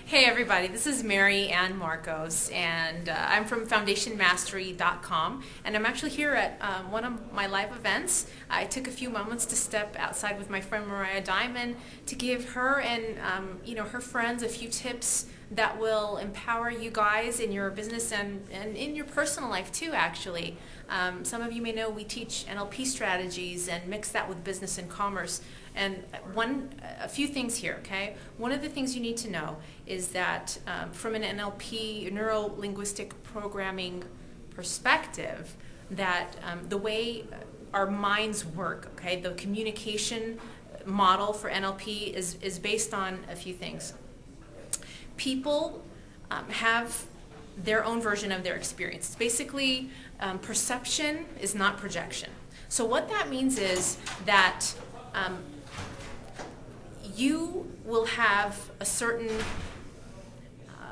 Hey everybody, this is MaryAnne Morcos, and I'm from FoundationMastery.com, and I'm actually here at one of my live events. I took a few moments to step outside with my friend Mariah Diamond to give her and her friends a few tips that will empower you guys in your business and in your personal life too, actually. Some of you may know we teach NLP strategies and mix that with business and commerce. And a few things here, okay? One of the things you need to know is that from an NLP, neuro-linguistic programming perspective, that the way our minds work, okay, the communication model for NLP is based on a few things. People have their own version of their experience. Basically, perception is not projection. So what that means is that you will have a certain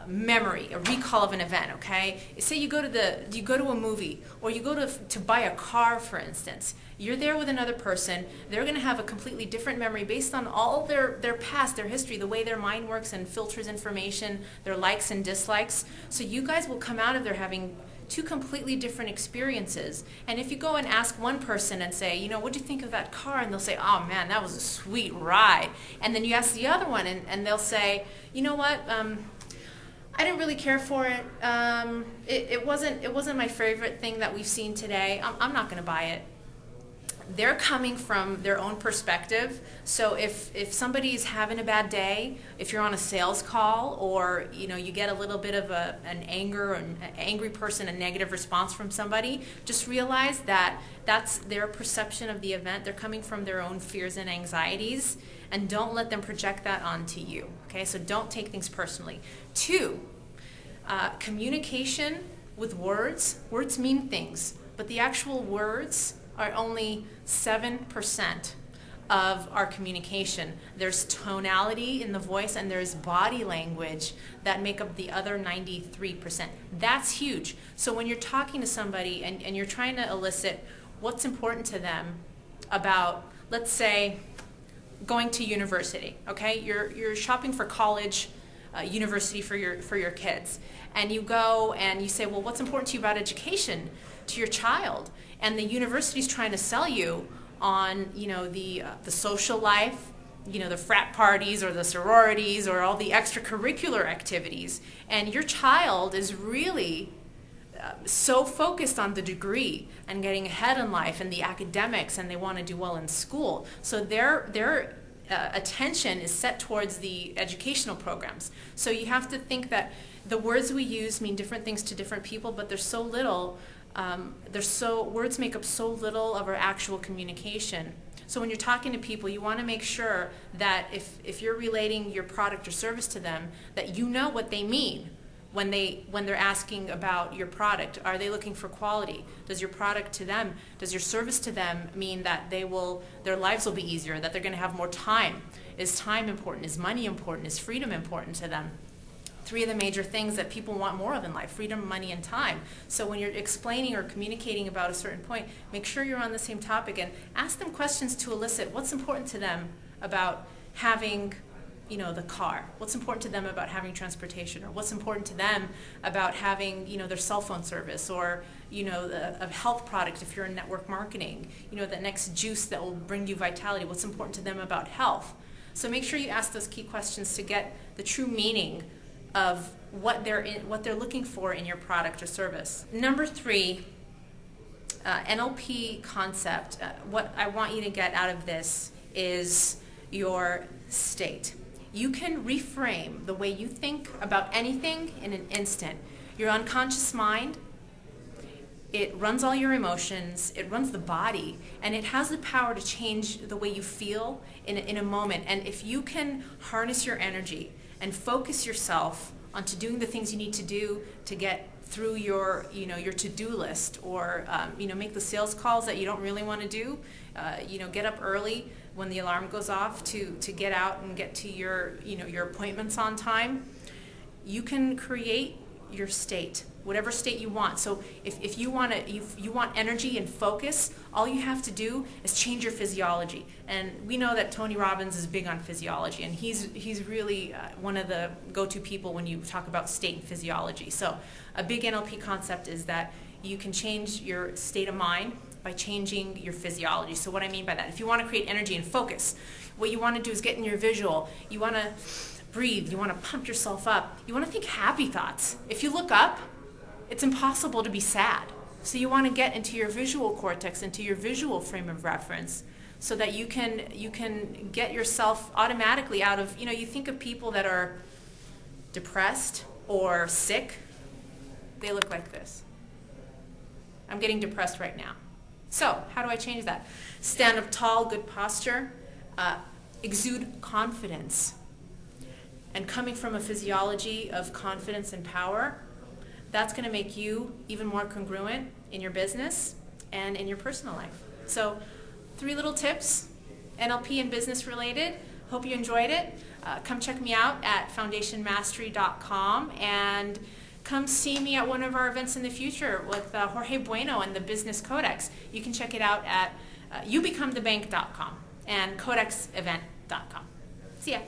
memory, a recall of an event, okay? Say you go to a movie, or you go to buy a car, for instance. You're there with another person. They're going to have a completely different memory based on all their past, their history, the way their mind works and filters information, their likes and dislikes. So you guys will come out of there having two completely different experiences. And if you go and ask one person and say, what do you think of that car? And they'll say, oh man, that was a sweet ride. And then you ask the other one and they'll say, you know what, I didn't really care for it. It wasn't my favorite thing that we've seen today. I'm not going to buy it. They're coming from their own perspective. So if somebody's having a bad day, if you're on a sales call, or you get a little bit of an angry person, a negative response from somebody, just realize that that's their perception of the event. They're coming from their own fears and anxieties, and don't let them project that onto you. Okay, so don't take things personally. 2, communication with words. Words mean things, but the actual words are only 7% of our communication. There's tonality in the voice and there's body language that make up the other 93%. That's huge. So when you're talking to somebody and you're trying to elicit what's important to them about, let's say, going to university, okay? You're shopping for college, university for your kids, and you go and you say, well, what's important to you about education to your child? And the university's trying to sell you on the social life, the frat parties or the sororities or all the extracurricular activities, and your child is really so focused on the degree and getting ahead in life and the academics, and they want to do well in school. So their attention is set towards the educational programs. So you have to think that the words we use mean different things to different people, but there's so little. Words make up so little of our actual communication. So when you're talking to people, you want to make sure that if you're relating your product or service to them, that you know what they mean when they're asking about your product. Are they looking for quality? Does your service to them mean that their lives will be easier, that they're going to have more time? Is time important? Is money important? Is freedom important to them? 3 of the major things that people want more of in life: freedom, money, and time. So when you're explaining or communicating about a certain point, make sure you're on the same topic and ask them questions to elicit what's important to them about having the car. What's important to them about having transportation, or what's important to them about having their cell phone service, or a health product if you're in network marketing, the next juice that will bring you vitality. What's important to them about health? So make sure you ask those key questions to get the true meaning of what they're looking for in your product or service. Number 3, NLP concept. What I want you to get out of this is your state. You can reframe the way you think about anything in an instant. Your unconscious mind, it runs all your emotions, it runs the body, and it has the power to change the way you feel in a moment. And if you can harness your energy and focus yourself onto doing the things you need to do to get through your to-do list, or make the sales calls that you don't really want to do, get up early when the alarm goes off to get out and get to your appointments on time. You can create your state whatever state you want. So if you want energy and focus, all you have to do is change your physiology. And we know that Tony Robbins is big on physiology, and he's really one of the go-to people when you talk about state and physiology. So a big NLP concept is that you can change your state of mind by changing your physiology. So what I mean by that, if you want to create energy and focus, what you want to do is get in your visual. You want to breathe. You want to pump yourself up. You want to think happy thoughts. If you look up, it's impossible to be sad. So you want to get into your visual cortex, into your visual frame of reference, so that you can get yourself automatically out of, you think of people that are depressed or sick, they look like this. I'm getting depressed right now. So how do I change that? Stand up tall, good posture, exude confidence. And coming from a physiology of confidence and power, that's going to make you even more congruent in your business and in your personal life. So 3 little tips, NLP and business related. Hope you enjoyed it. Come check me out at foundationmastery.com and come see me at one of our events in the future with Jorge Bueno and the Business Codex. You can check it out at youbecomethebank.com and codexevent.com. See ya.